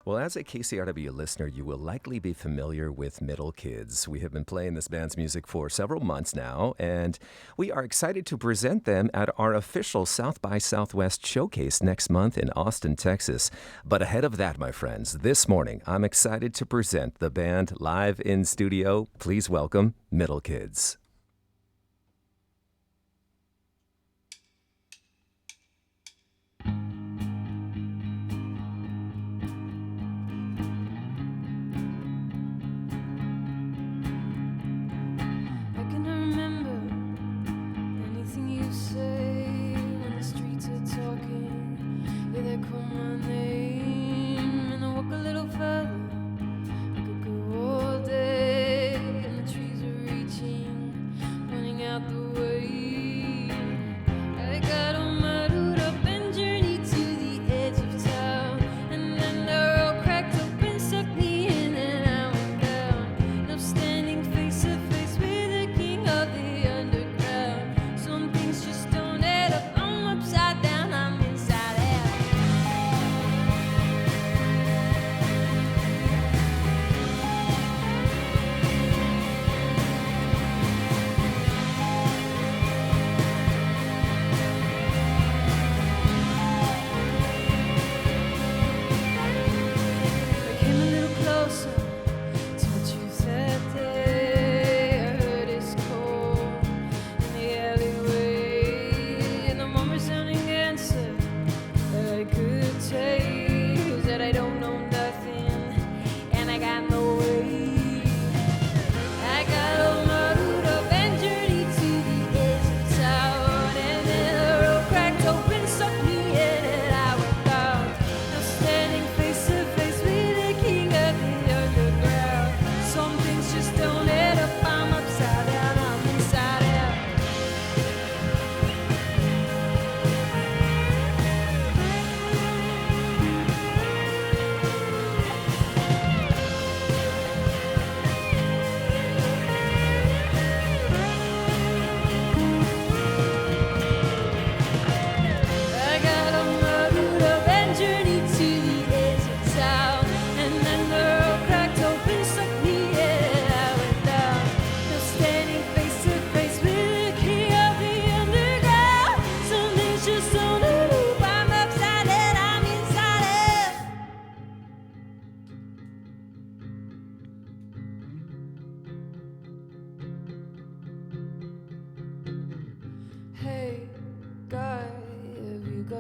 Well, as a KCRW listener, you will likely be familiar with Middle Kids. We have been playing this band's music for several months now, and we are excited to present them at our official South by Southwest showcase next month in Austin, Texas. But ahead of that, my friends, this morning, I'm excited to present the band live in studio. Please welcome Middle Kids.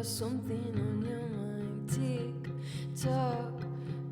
Something on your mind, tick tock.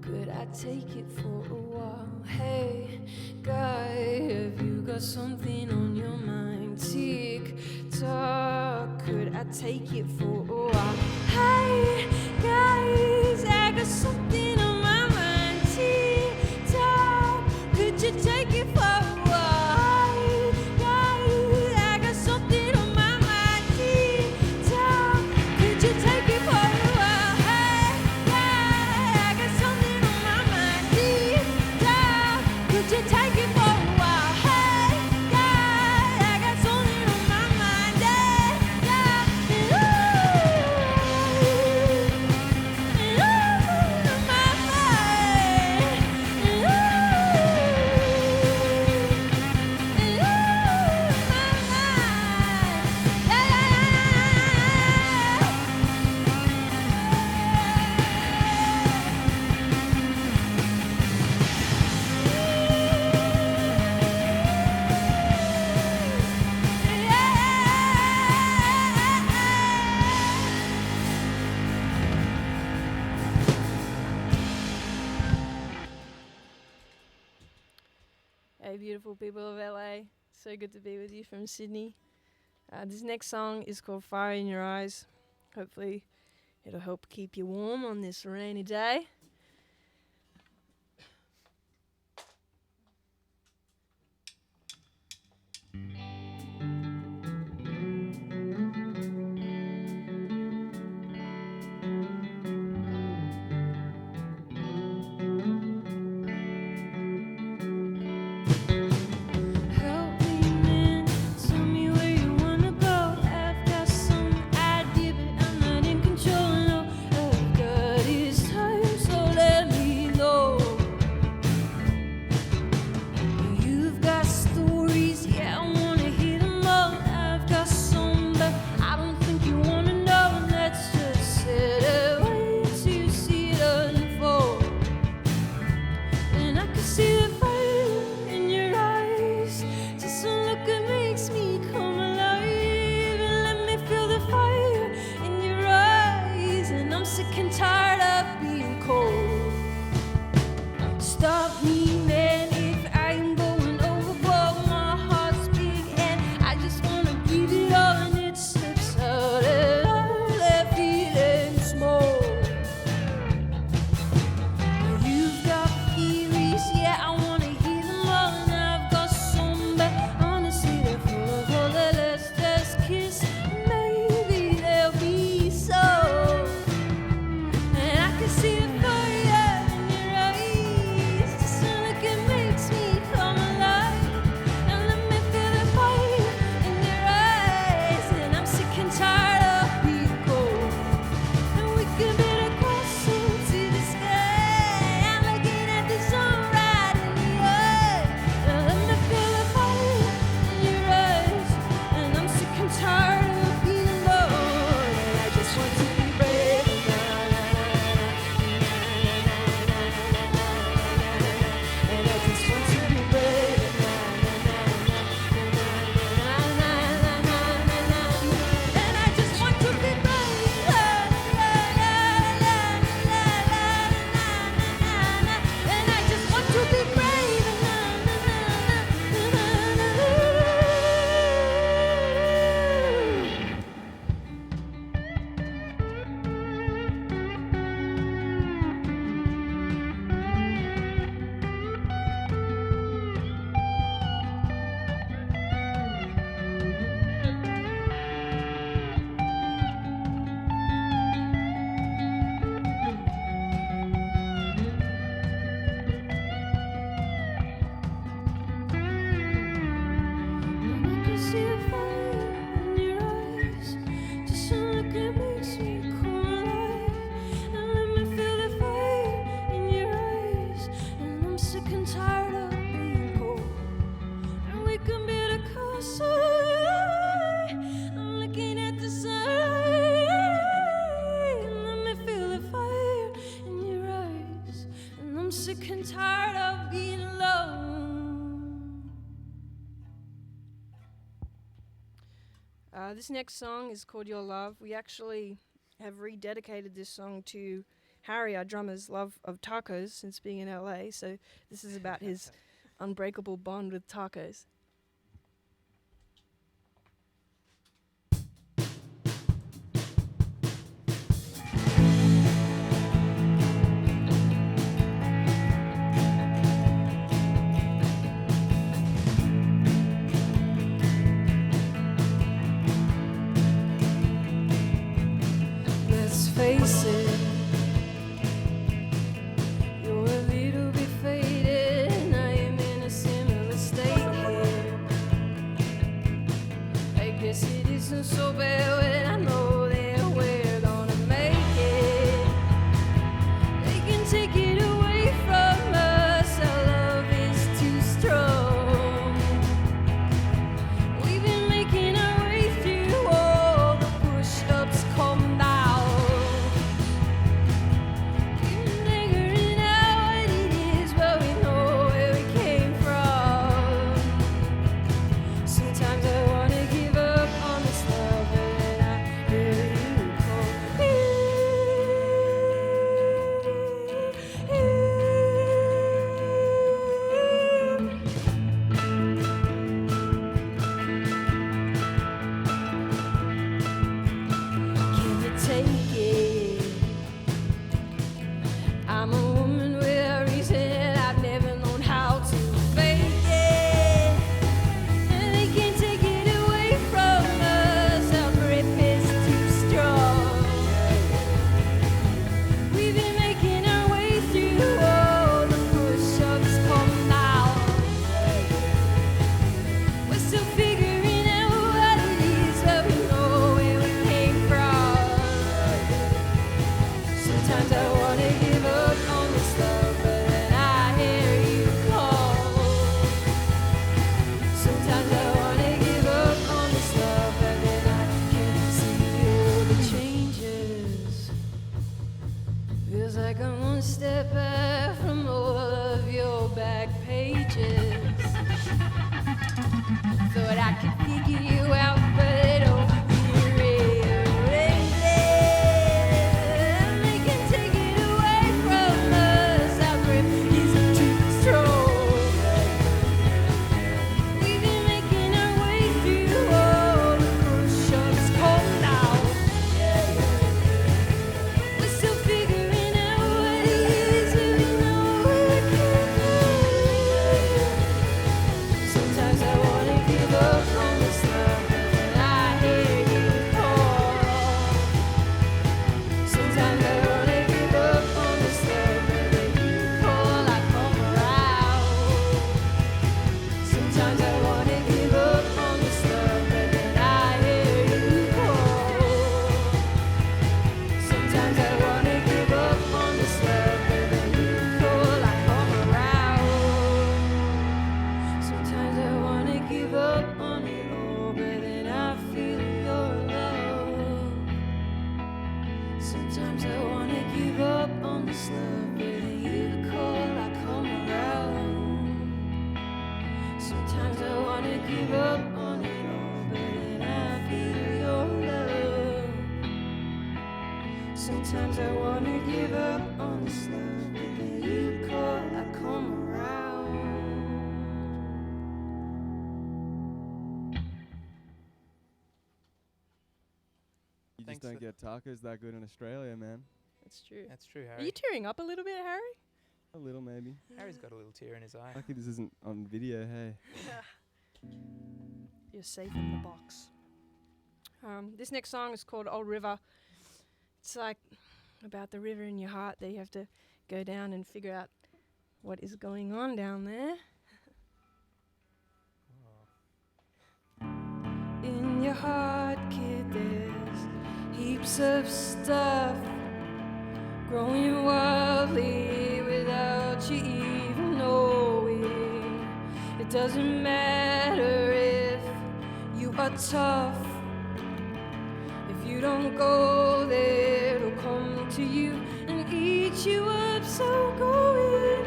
Could I take it for a while? Hey, guy, have you got something on your mind? Tick tock. Could I take it for a while? Hey, guys, I got something on my mind. Tick tock. Could you take it for a while? Hey, guys, I got something on my mind. Tick tock. Could you take it for a while? Hey, I got something on my mind. Tick tock. Could you take it for a while? Hey, I got something on my mind. Hey, beautiful people of LA. So good to be with you from Sydney. This next song is called Fire in Your Eyes. Hopefully, it'll help keep you warm on this rainy day. So I'm sick and tired of being alone. This next song is called Your Love. We actually have rededicated this song to Harry, our drummer's love of tacos since being in LA. So this is about his unbreakable bond with tacos. Let's face it, you're a little bit faded, and I am in a similar state here. I guess it isn't so bad when I know that we're gonna make it. They can take it away from us, our love is too strong. We've been making our way through all the push-ups, calm down. Take it. I'm a woman with a reason. I've never known how to fake it. And they can't take it away from us. Our grip is too strong. We've been making our way through all the push-ups, calm down. We're still figuring out what it is, but we know where we came from. Sometimes I wanna give up on this love, but then I hear you call. Sometimes I wanna give up on this love, but then I can see all the changes. Feels like I'm one step back from all of your back pages. Thought I could figure you out, but I don't hear it. They can take it away from us. Our grip is too strong. We've been making our way through all the push-ups, calm down. We're still figuring out what it is, and we know we can. Sometimes I wanna give up on this love, and I hear you call. Sometimes I wanna give up on this love, but then you call, I come around. Sometimes I wanna give up on this love, but then I hear you call. Sometimes I wanna give up on this love, but then you call, I come around. Sometimes I wanna give up on it all, but then I feel your love. Sometimes I wanna give up on this love, but then you call, I come around. Sometimes I wanna give up on it all, but then I feel your love. Sometimes I wanna give up on this love, but then you call, I come around. You Thanks just don't for- get tacos that good in Australia, man. That's true. That's true, Are Harry. you tearing up a little bit, Harry? A little, maybe. Harry's got a little tear in his eye. Lucky this isn't on video, hey. You're safe in the box. This next song is called Old River. It's like about the river in your heart that you have to go down and figure out what is going on down there. In your heart, kid, there's heaps of stuff growing wildly without you even knowing. It doesn't matter if you are tough. If you don't go there, it'll come to you and eat you up. So go in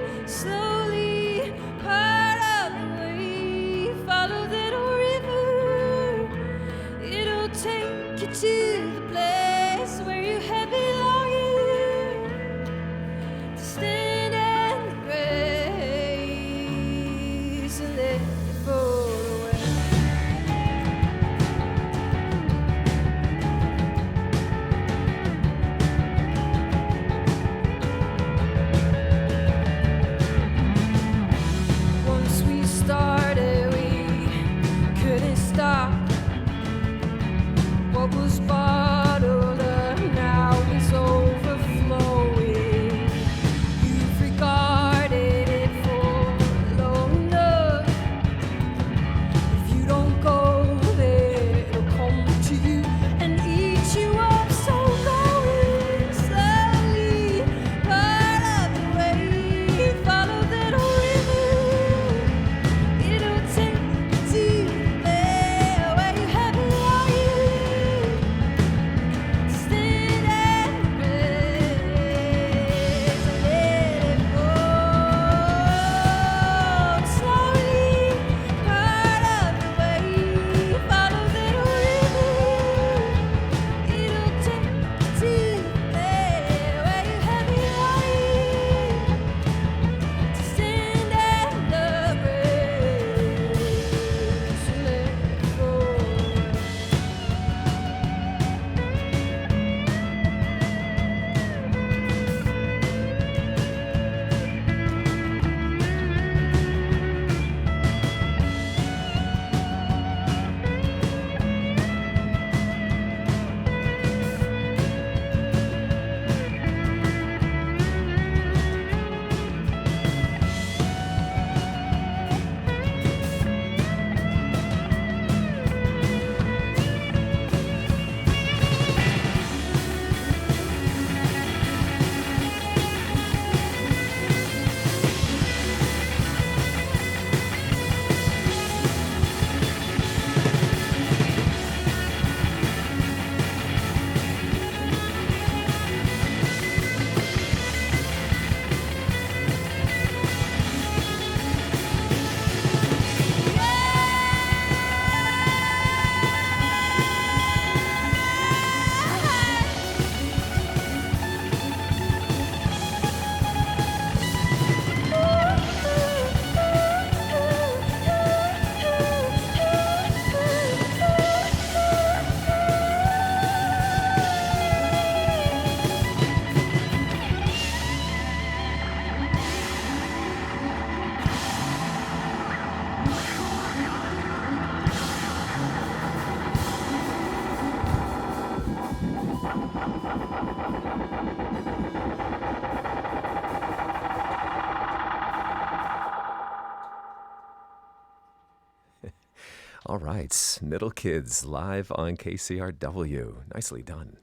All right, Middle Kids live on KCRW. Nicely done.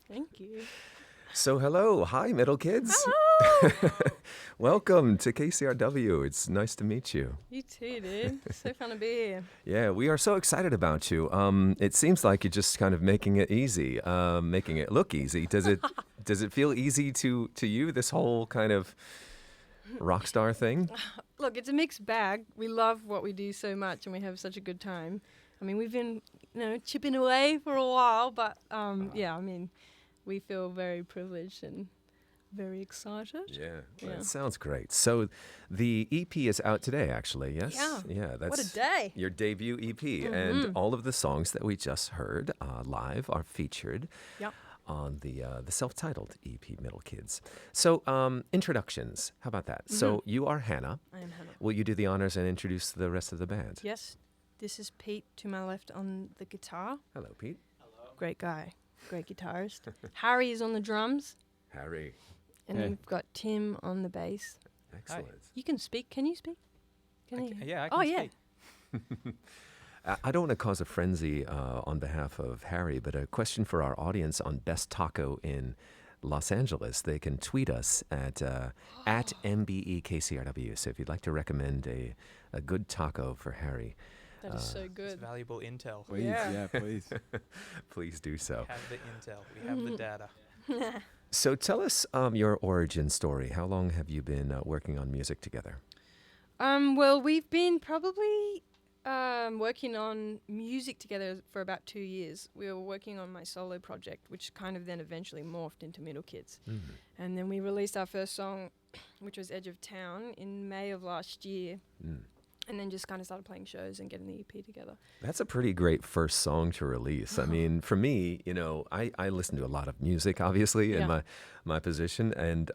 Thank you. So, hello. Hi, Middle Kids. Hello! Welcome to KCRW. It's nice to meet you. You too, dude. So fun to be here. Yeah, we are so excited about you. It seems like you're just kind of making it easy, making it look easy. Does it feel easy to you, this whole kind of rock star thing? Look, it's a mixed bag. We love what we do so much and we have such a good time. I mean, we've been, chipping away for a while, but yeah, I mean, we feel very privileged and very excited. Yeah, Yeah. that sounds great. So the EP is out today, actually, yes? Yeah. Yeah, that's What a day. your debut EP. And all of the songs that we just heard live are featured Yep. on the self-titled EP, Middle Kids. So introductions, how about that? So you are Hannah. I am Hannah. Will you do the honors and introduce the rest of the band? Yes, this is Pete to my left on the guitar. Hello, Pete. Great guy. Great guitarist. Harry is on the drums. Harry. And Hey. then we've got Tim on the bass. Excellent. You can speak. Can you speak? Can you? Yeah, I Oh, can yeah. speak. I don't want to cause a frenzy on behalf of Harry, but a question for our audience on Best Taco in Los Angeles. They can tweet us at MBEKCRW. So if you'd like to recommend a good taco for Harry, That is so It's good. valuable intel. Please, Yeah. yeah, please. please do so. We have the intel. We have the data. So tell us your origin story. How long have you been working on music together? Well, we've been probably working on music together for about 2 years. We were working on my solo project, which kind of then eventually morphed into Middle Kids. And then we released our first song, which was Edge of Town, in May of last year. And then just kind of started playing shows and getting the EP together. That's a pretty great first song to release. I mean, for me, I listen to a lot of music, obviously, in Yeah. my position. And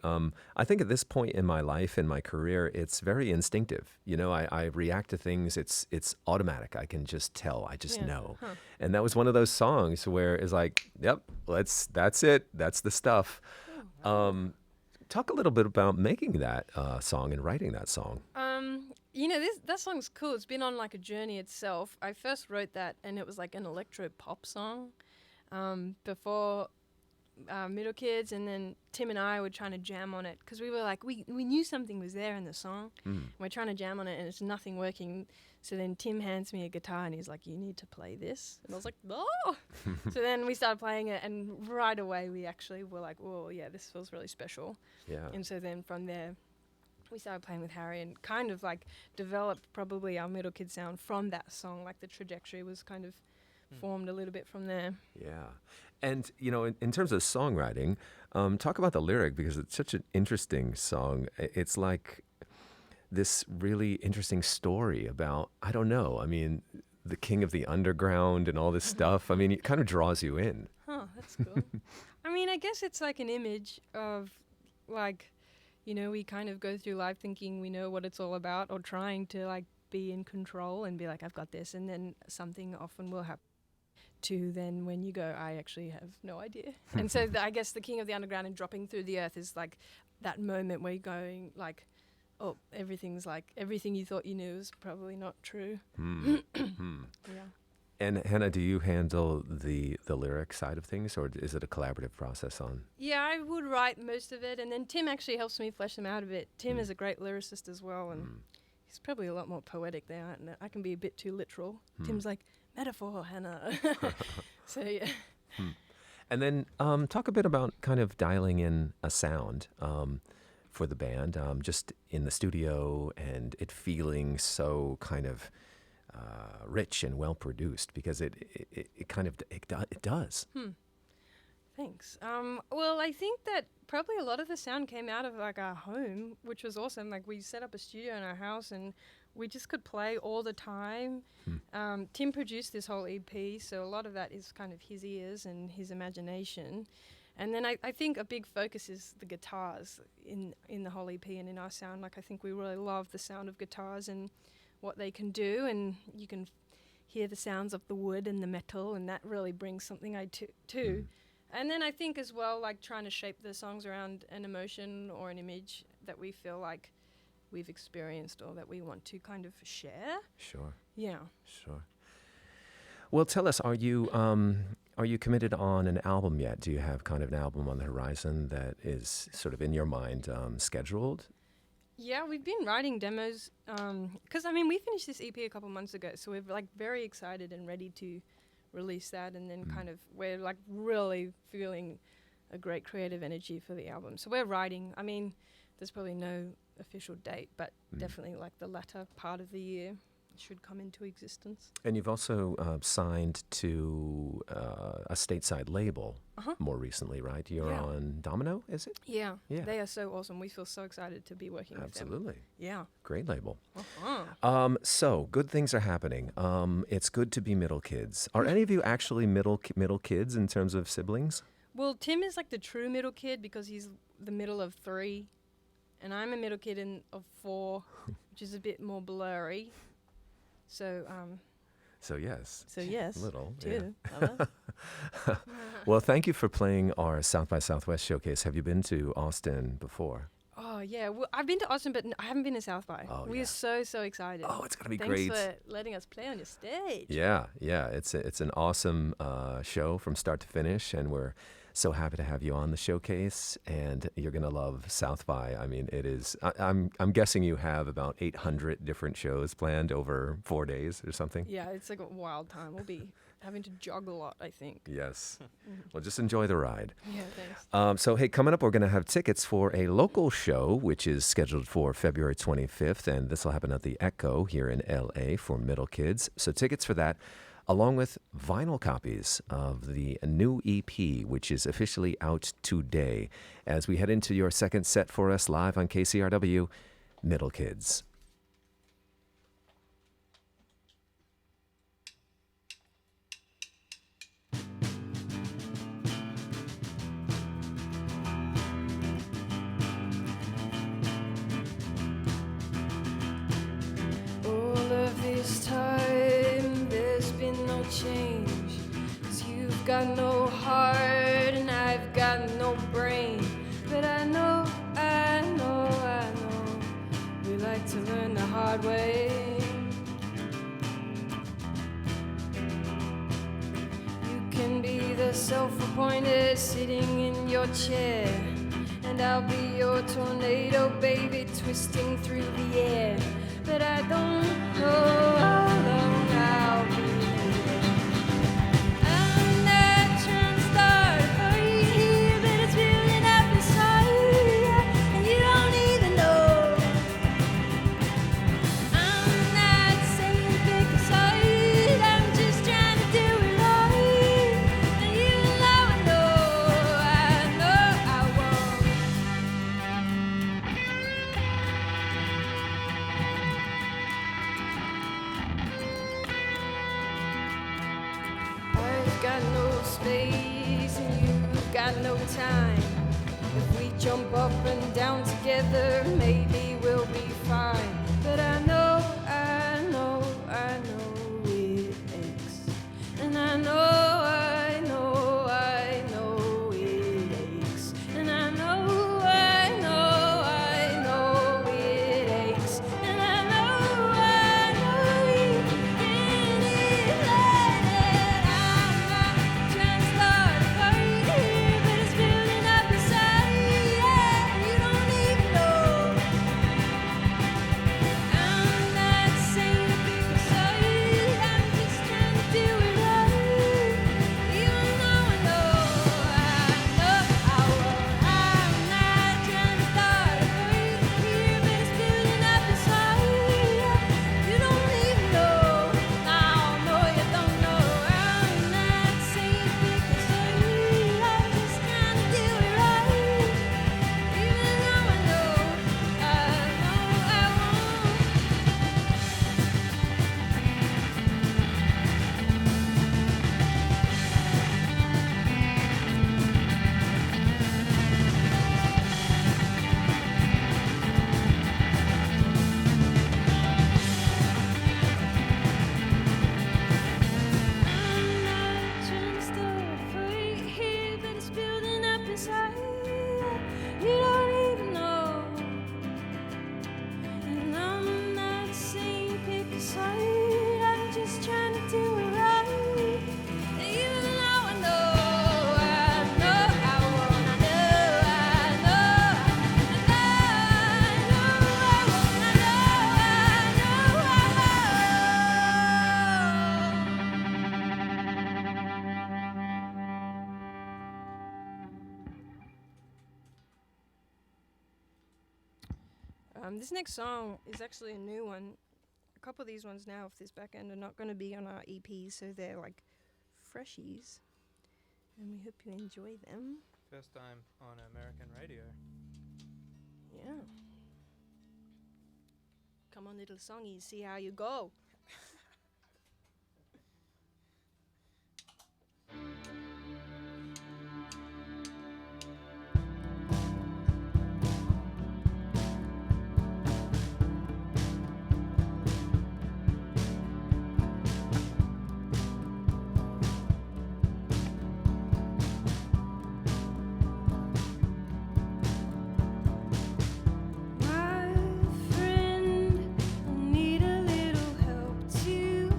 I think at this point in my life, in my career, it's very instinctive. I react to things. It's automatic. I can just tell. I just Yeah. know. And that was one of those songs where it's like, yep, that's it. That's the stuff. Talk a little bit about making that song and writing that song. That song's cool. It's been on like a journey itself. I first wrote that and it was like an electro pop song before Middle Kids, and then Tim and I were trying to jam on it because we were like, we knew something was there in the song. We're trying to jam on it and it's nothing working. So then Tim hands me a guitar and he's like, you need to play this. And I was like, oh! So then we started playing it and right away we actually were like, whoa, yeah, this feels really special. Yeah. And so then from there, we started playing with Harry and kind of like developed probably our Middle Kid sound from that song. Like the trajectory was kind of formed a little bit from there. Yeah. And, in terms of songwriting, talk about the lyric because it's such an interesting song. It's like this really interesting story about, I don't know, I mean, the king of the underground and all this stuff. I mean, it kind of draws you in. Oh, that's cool. I mean, I guess it's like an image of like, we kind of go through life thinking we know what it's all about or trying to like be in control and be like, I've got this. And then something often will happen to then when you go, I actually have no idea. And so I guess the king of the underground and dropping through the earth is like that moment where you're going like, oh, everything's like, everything you thought you knew is probably not true. Yeah. And Hannah, do you handle the lyric side of things, or is it a collaborative process on? Yeah, I would write most of it, and then Tim actually helps me flesh them out a bit. Tim is a great lyricist as well, and he's probably a lot more poetic than I, and I can be a bit too literal. Tim's like, metaphor, Hannah. So, yeah. And then talk a bit about kind of dialing in a sound for the band, just in the studio and it feeling so kind of rich and well produced, because it does. Thanks. Well, I think that probably a lot of the sound came out of like our home, which was awesome. Like we set up a studio in our house and we just could play all the time. Tim produced this whole EP, so a lot of that is kind of his ears and his imagination. And then I think a big focus is the guitars in the whole EP and in our sound. Like I think we really love the sound of guitars and what they can do, and you can hear the sounds of the wood and the metal, and that really brings something too. And then I think as well, like trying to shape the songs around an emotion or an image that we feel like we've experienced or that we want to kind of share. Sure. Yeah. Sure. Well, tell us, are you committed on an album yet? Do you have kind of an album on the horizon that is sort of in your mind scheduled? Yeah, we've been writing demos because I mean we finished this EP a couple months ago, so we're like very excited and ready to release that, and then kind of we're like really feeling a great creative energy for the album. So we're writing. I mean, there's probably no official date, but definitely like the latter part of the year should come into existence. And you've also signed to a stateside label more recently, right? You're Yeah. on Domino, is it? Yeah, Yeah. they are so awesome. We feel so excited to be working with them. Absolutely. Yeah. Great label. Uh-huh. So good things are happening. It's good to be middle kids. Are any of you actually middle kids in terms of siblings? Well, Tim is like the true middle kid because he's the middle of 3, and I'm a middle kid of 4, which is a bit more blurry. So, So yes. yes, Little. too. Yeah. Well, thank you for playing our South by Southwest showcase. Have you been to Austin before? Oh yeah, well, I've been to Austin, but I haven't been to South by. Oh, We're yeah. so excited. Oh, it's gonna be Thanks great. for letting us play on your stage. Yeah. It's an awesome show from start to finish, and we're so happy to have you on the showcase. And you're gonna love South by. I mean, it is. I'm guessing you have about 800 different shows planned over 4 days or something. Yeah, it's like a wild time. We'll be having to jog a lot, I think. Yes. Well, just enjoy the ride. Yeah, thanks. So, hey, coming up, we're going to have tickets for a local show, which is scheduled for February 25th, and this will happen at the Echo here in LA for middle kids. So, tickets for that, along with vinyl copies of the new EP, which is officially out today. As we head into your second set for us live on KCRW, Middle Kids. All of this time, there's been no change. 'Cause you've got no heart and I've got no brain. But I know, we like to learn the hard way. You can be the self-appointed sitting in your chair, and I'll be your tornado baby twisting through the air. But I don't know how long I'll be. I'm not trying to start a fight here, but it's building up inside, and you don't even know. I'm not saying pick a side, I'm just trying to do it right. And you know I won't. I've got no space and you've got no time. If we jump up and down together, maybe we'll be fine. But I know it aches. And I know it aches. And I know it aches. And I know you can it like I'm not trying to start a fight here, but it's building up inside. Yeah, you don't even know. This next song is actually a new one. A couple of these ones now, if this back end, are not going to be on our EP, so they're like freshies. And we hope you enjoy them. First time on American radio. Yeah. Come on, little songies, see how you go. My friend, I need a little help to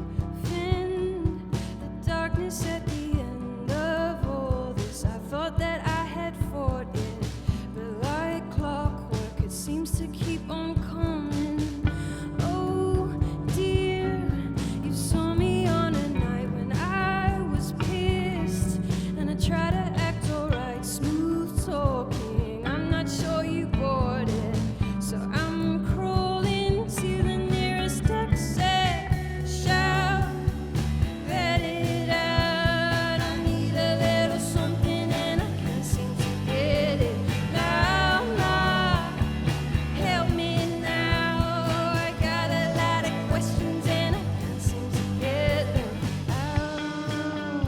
fend the darkness at the end of all this. I thought that I had fought it, but like clockwork, it seems to keep on coming. Oh dear, you saw me on a night when I was pissed, and I tried to act alright, smooth talking. I'm not sure you bought it, so I'm crawling to the nearest exit. Shout, let it out. I need a little something and I can't seem to get it. Now, now, help me now. I got a lot of questions and I can't seem to get them out.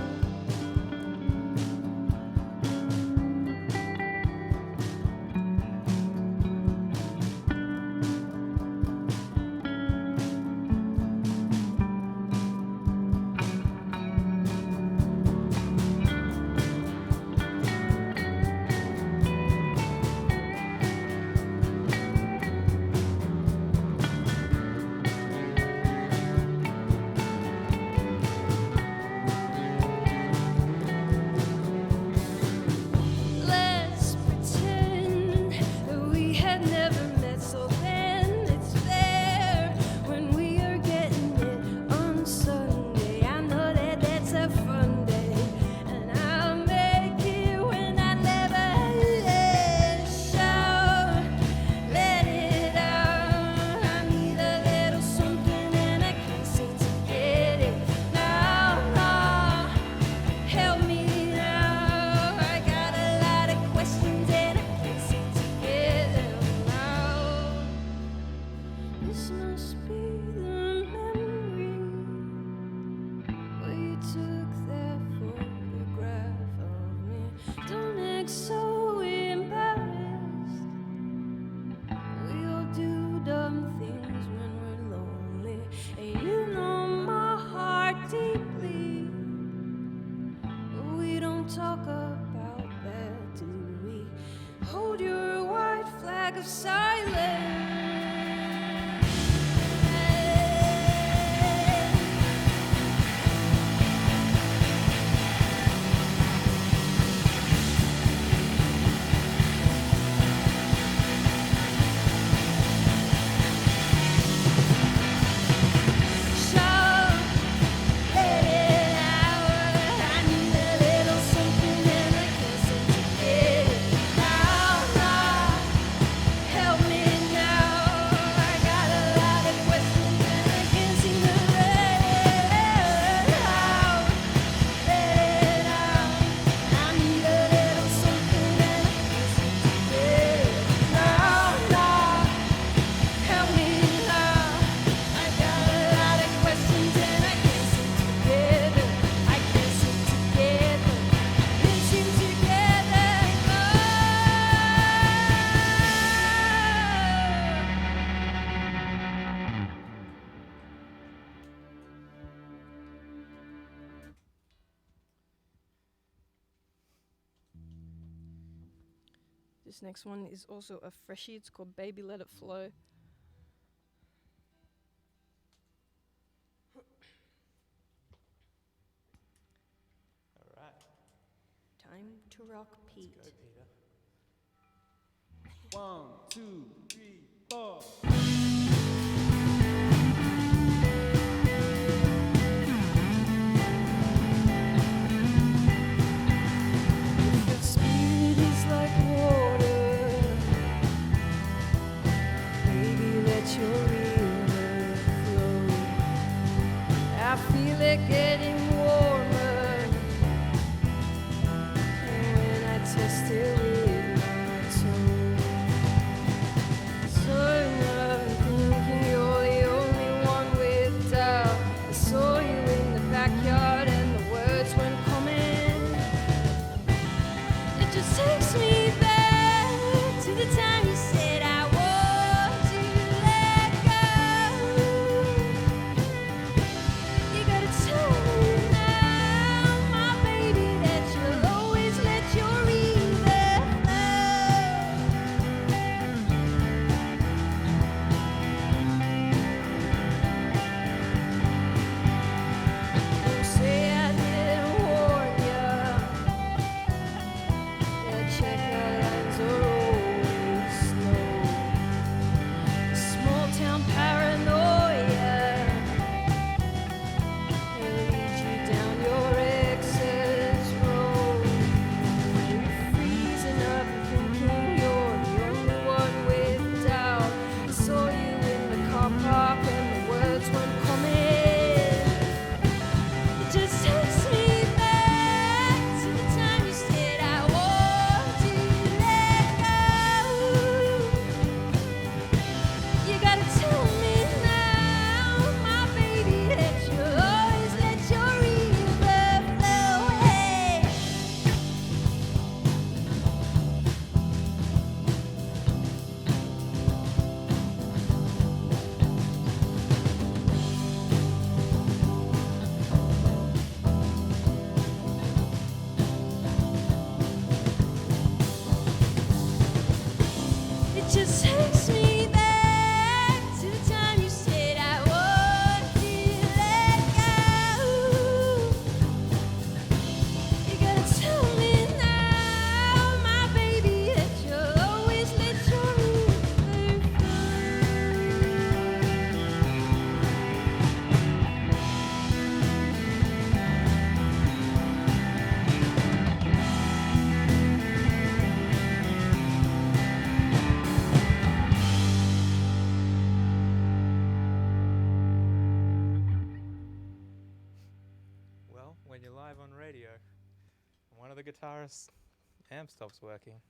Let's pretend that we had never met, so then it's fair when we are getting it on Sunday. I know that that's a fun day, and I'll make it when I never shout, let it out. I need a little something and I can't seem to get it. Now, now, help me now. I got a lot of questions and I can't seem to get them out. This must be the memory where you took that photograph of me. Don't act so embarrassed. We all do dumb things when we're lonely, and you know my heart deeply. But we don't talk about that, do we? Hold your white flag of silence. Shout, let it out. I need a little something and I can't seem to get it. Now, now, help me now. I got a lot of questions and I can't seem to let it out. Let it out. I need a little something and I can't seem to get it. Now, now, help me now. I got a lot of questions and I can't seem to get them. I can't seem to get them. Can't seem to get them. This next one is also a freshie. It's called Baby Let It Flow. All right. Time to rock Pete. Go, Peter. 1, 2, 3, 4. Your spirit is like water. Make your river flow. I feel it getting warmer, and when I test it with my toe. So I'm thinking you're the only one with doubt. I saw you in the backyard and the words weren't coming. It just takes me back to the time you said I want to let go. You gotta tell me now, my baby, that you'll always let your river flow. Don't say I didn't warn ya. Yeah, checkout lines are always slow. Small town paranoia will lead you down your exit road. You're freezing up and thinking you're the only one with doubt. I saw you in the car park and the words weren't coming. It just takes me back to the time you said I want to let go. You gotta tell me now, my baby, that you'll always let your river flow. Hey. It just takes me back to the time you said I want to let go. You gotta tell me now, my baby, that you'll always let your river Well, when you're live on radio and one of the guitarists' amp stops working,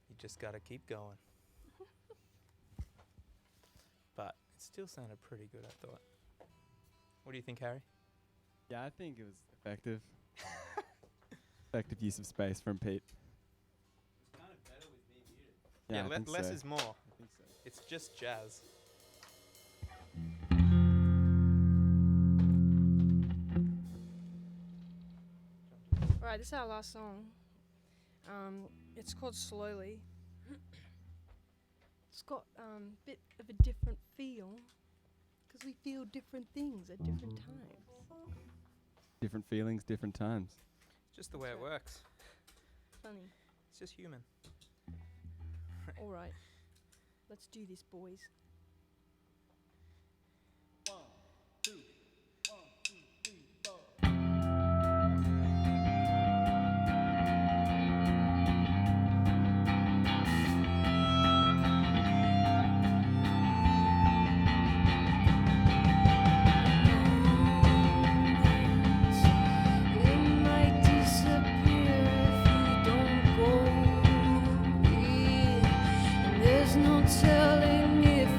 you just gotta keep going. But it still sounded pretty good, I thought. What do you think, Harry? Yeah, I think it was effective. Effective use of space from Pete. It's kind of better with me muted. Yeah, I think less so. is more. I think so. It's just jazz. Right, this is our last song. It's called Slowly. It's got a bit of a different feel because we feel different things at different times. Different feelings, different times. It's just the way it works. Funny. It's just human. All right, let's do this, boys. It might disappear if you don't go. Yeah. And there's no telling if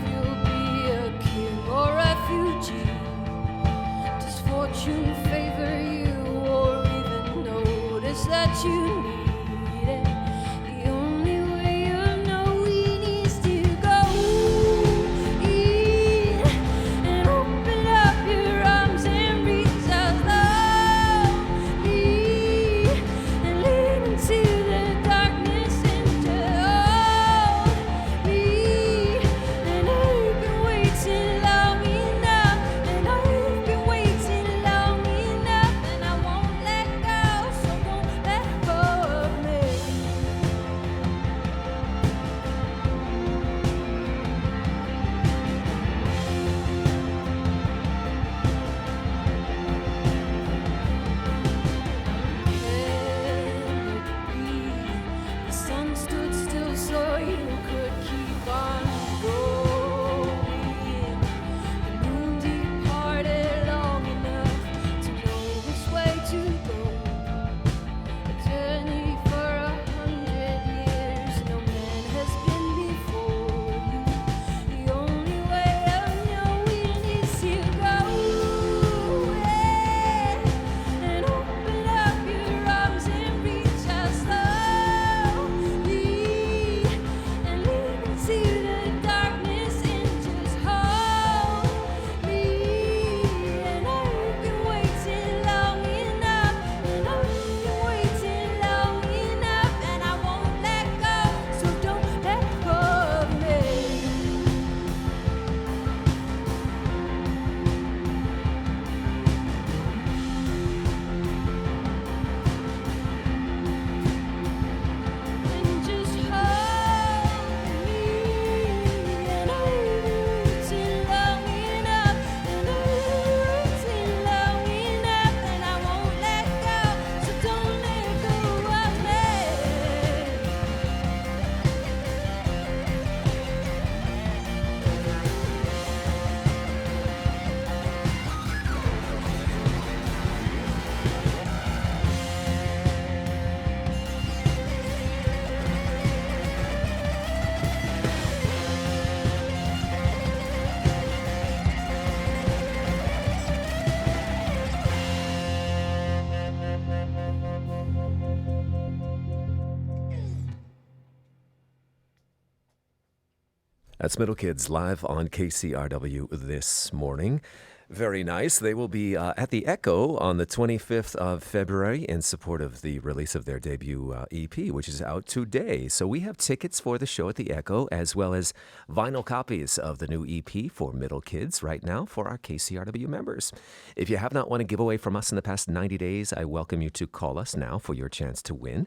That's Middle Kids live on KCRW this morning. Very nice. They will be at the Echo on the 25th of February in support of the release of their debut EP, which is out today. So we have tickets for the show at the Echo, as well as vinyl copies of the new EP for Middle Kids right now for our KCRW members. If you have not won a giveaway from us in the past 90 days, I welcome you to call us now for your chance to win.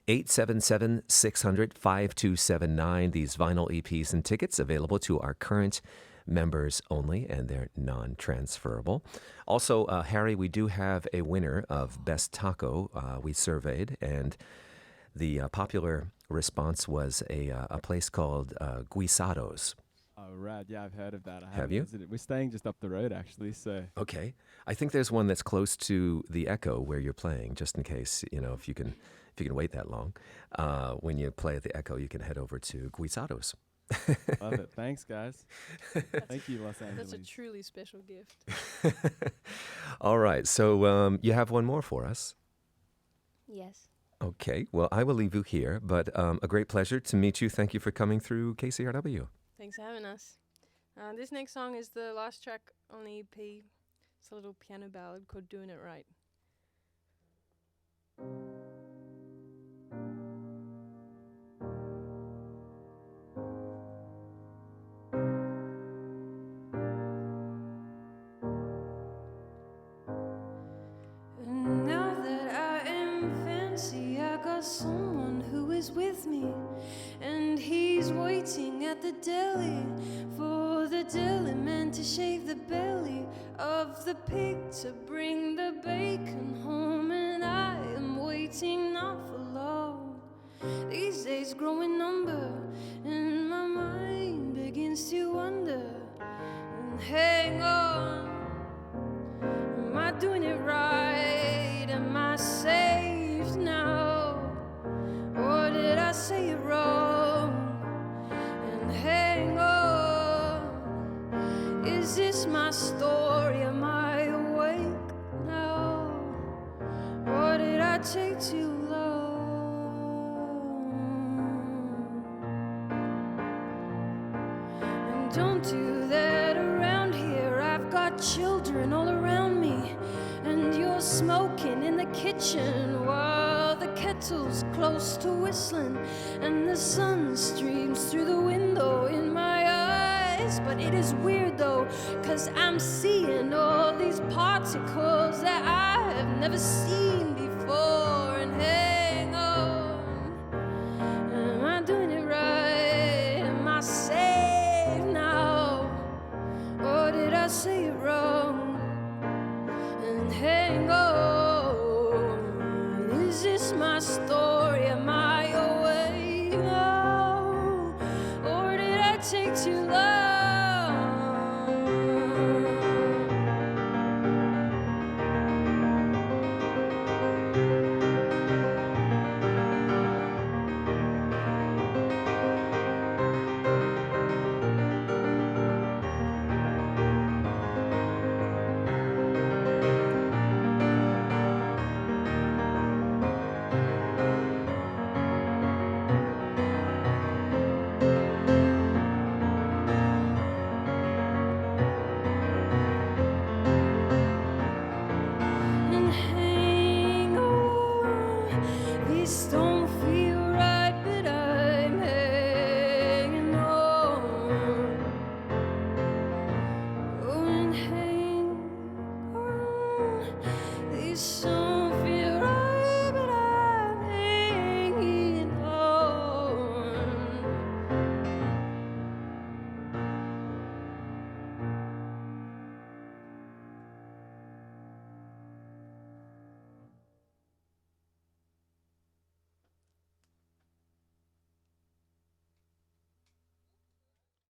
877-600-5279. These vinyl EPs and tickets available to our current members only, and they're non-transferable. Also, Harry, we do have a winner of Best Taco we surveyed, and the popular response was a place called Guisados. Oh, rad. Yeah, I've heard of that. I Have haven't you? visited. We're staying just up the road, actually, so... Okay. I think there's one that's close to the Echo where you're playing, just in case, if you can wait that long. When you play at the Echo, you can head over to Guisados. Love it. Thanks, guys. Thank you, Los Angeles. That's a truly special gift. All right. So you have one more for us. Yes. Okay. Well, I will leave you here, but a great pleasure to meet you. Thank you for coming through KCRW. Thanks for having us. This next song is the last track on the EP. It's a little piano ballad called Doing It Right. And now that I am fancy, I got someone who is with me, and he's waiting at the deli for the deli man to shave the belly of the pig to bring the bacon home, and I am waiting not for long. These days growing number, and my mind begins to wonder and hang on. Am I doing it right? Am I saved now? Or did I say it wrong? And hang on. Is this my story? Am I awake now? Or did I take too long? And don't do that around here. I've got children all around me, and you're smoking in the kitchen while the kettle's close to whistling, and the sun streams through the window in my eyes. But it is weird though, 'cause I'm seeing all these particles that I have never seen before. And hey,